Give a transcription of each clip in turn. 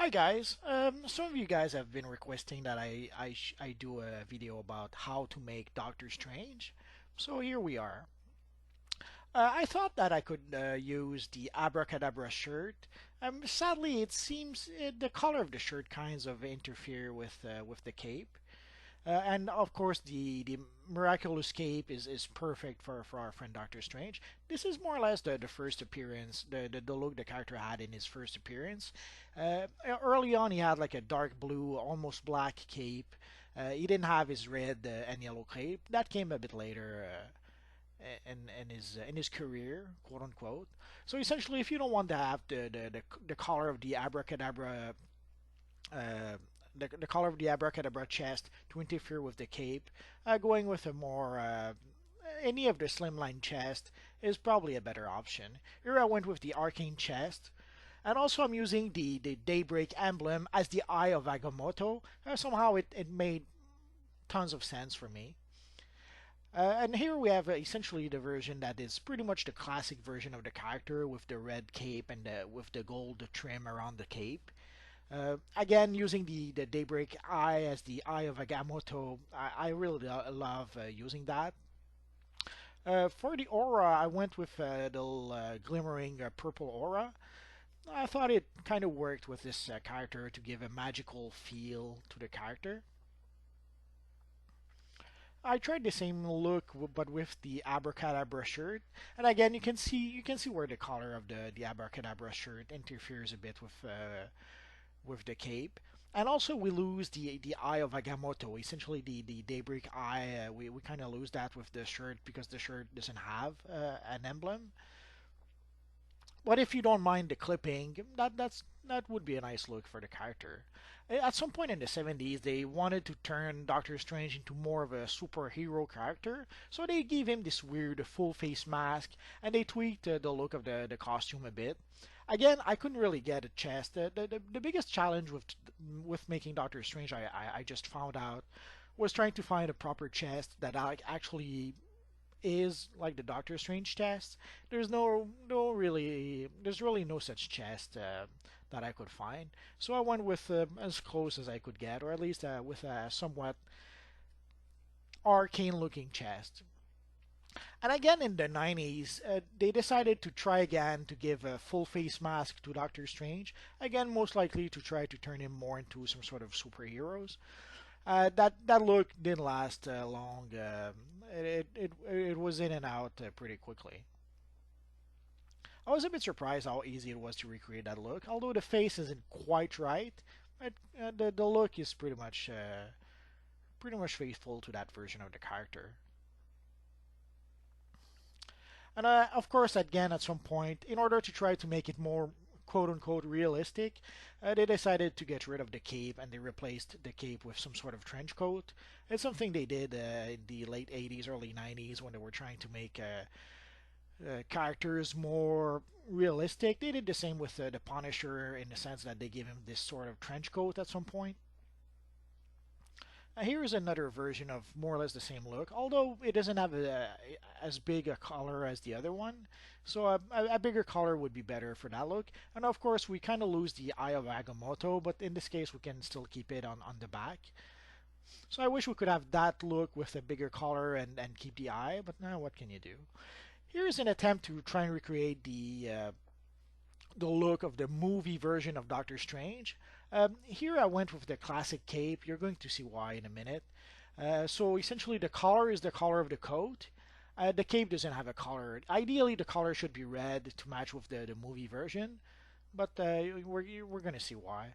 Hi guys. Some of you guys have been requesting that I do a video about how to make Doctor Strange. So here we are. I thought that I could use the Abracadabra shirt. Sadly, it seems the color of the shirt kinds of interfere with the cape. And of course, the miraculous cape is perfect for our friend Doctor Strange. This is more or less the first appearance, the look the character had in his first appearance. Early on, he had like a dark blue, almost black cape. He didn't have his red and yellow cape. That came a bit later. In his career, quote unquote. So essentially, if you don't want to have the color of the abracadabra uh, the color of the abracadabra chest to interfere with the cape. Going with a more any of the slimline chest is probably a better option. Here I went with the arcane chest. And also I'm using the Daybreak emblem as the Eye of Agamotto. Somehow it made tons of sense for me. And here we have essentially the version that is pretty much the classic version of the character with the red cape and with the gold trim around the cape. Again, using the Daybreak Eye as the Eye of Agamotto, I really love using that. For the aura, I went with the glimmering purple aura. I thought it kind of worked with this character to give a magical feel to the character. I tried the same look, but with the abracadabra shirt, and again you can see where the color of the abracadabra shirt interferes a bit with the cape. And also we lose the Eye of Agamotto, essentially the Daybreak Eye. We kind of lose that with the shirt because the shirt doesn't have an emblem. But if you don't mind the clipping, that would be a nice look for the character. At some point in the 70s, they wanted to turn Doctor Strange into more of a superhero character, so they gave him this weird full face mask and they tweaked the look of the costume a bit. Again, I couldn't really get a chest. The biggest challenge with making Doctor Strange, I just found out, was trying to find a proper chest that actually is like the Doctor Strange chest. There's really no such chest that I could find. So I went with as close as I could get, or at least with a somewhat arcane looking chest. And again in the 90s, they decided to try again to give a full face mask to Doctor Strange. Again, most likely to try to turn him more into some sort of superheroes. That look didn't last long. It was in and out pretty quickly. I was a bit surprised how easy it was to recreate that look. Although the face isn't quite right, the look is pretty much faithful to that version of the character. And of course, again, at some point, in order to try to make it more quote unquote realistic, they decided to get rid of the cape and they replaced the cape with some sort of trench coat. It's something they did in the late 80s, early 90s when they were trying to make characters more realistic. They did the same with the Punisher in the sense that they gave him this sort of trench coat at some point. Here is another version of more or less the same look, although it doesn't have as big a color as the other one. So a bigger color would be better for that look. And of course, we kind of lose the Eye of Agamotto, but in this case, we can still keep it on the back. So I wish we could have that look with a bigger color and keep the eye, but now what can you do? Here's an attempt to try and recreate the look of the movie version of Doctor Strange. Here I went with the classic cape. You're going to see why in a minute. So essentially the color is the color of the coat. The cape doesn't have a color. Ideally the color should be red to match with the movie version, but we're going to see why.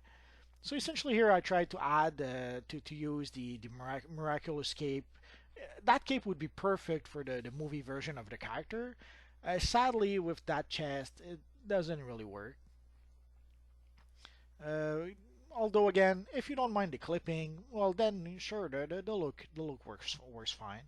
So essentially here I tried to add to use the miraculous cape. That cape would be perfect for the movie version of the character. Sadly, with that chest, it doesn't really work. Uh, Although again, if you don't mind the clipping, well then sure the look works fine.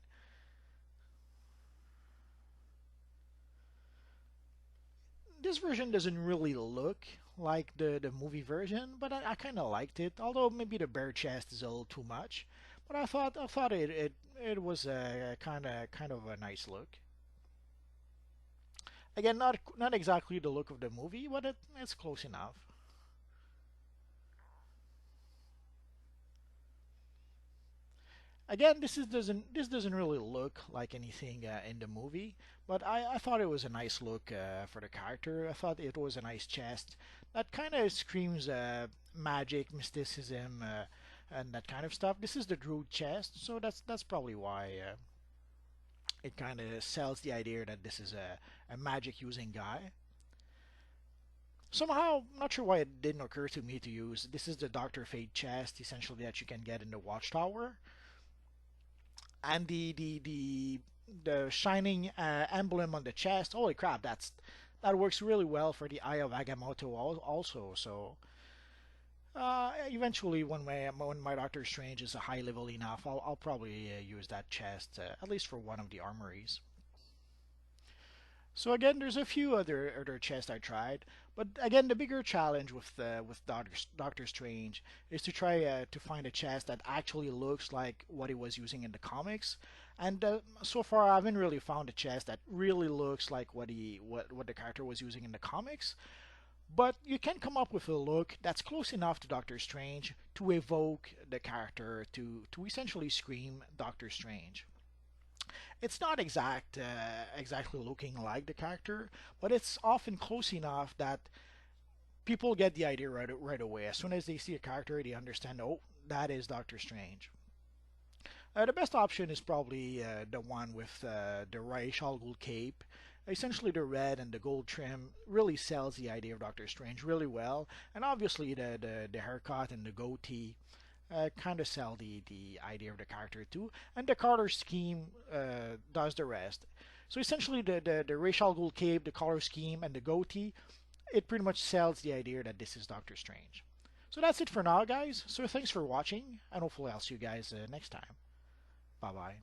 This version doesn't really look like the movie version, but I kind of liked it. Although maybe the bare chest is a little too much, but I thought it was a kind of a nice look. Again, not exactly the look of the movie, but it's close enough. Again, this doesn't really look like anything in the movie, but I thought it was a nice look for the character. I thought it was a nice chest that kind of screams magic, mysticism, and that kind of stuff. This is the Drude Chest, so that's probably why it kind of sells the idea that this is a magic using guy. Somehow, not sure why it didn't occur to me to use. This is the Doctor Fate chest, essentially that you can get in the Watchtower, and the shining emblem on the chest. Holy crap, that works really well for the Eye of Agamotto also. So eventually, when my Doctor Strange is a high level enough, I'll probably use that chest at least for one of the armories. So again, there's a few other chests I tried, but again, the bigger challenge with Doctor Strange is to try to find a chest that actually looks like what he was using in the comics. And so far, I haven't really found a chest that really looks like what the character was using in the comics. But you can come up with a look that's close enough to Doctor Strange to evoke the character to essentially scream Doctor Strange. It's not exactly looking like the character, but it's often close enough that people get the idea right away. As soon as they see a character, they understand, oh, that is Doctor Strange. The best option is probably the one with the Ra's al Ghul cape. Essentially, the red and the gold trim really sells the idea of Doctor Strange really well, and obviously the haircut and the goatee kind of sell the idea of the character too, and the color scheme does the rest. So essentially, the Ra's al Ghul cape, the color scheme, and the goatee, it pretty much sells the idea that this is Doctor Strange. So that's it for now, guys. So thanks for watching, and hopefully I'll see you guys next time. Bye bye.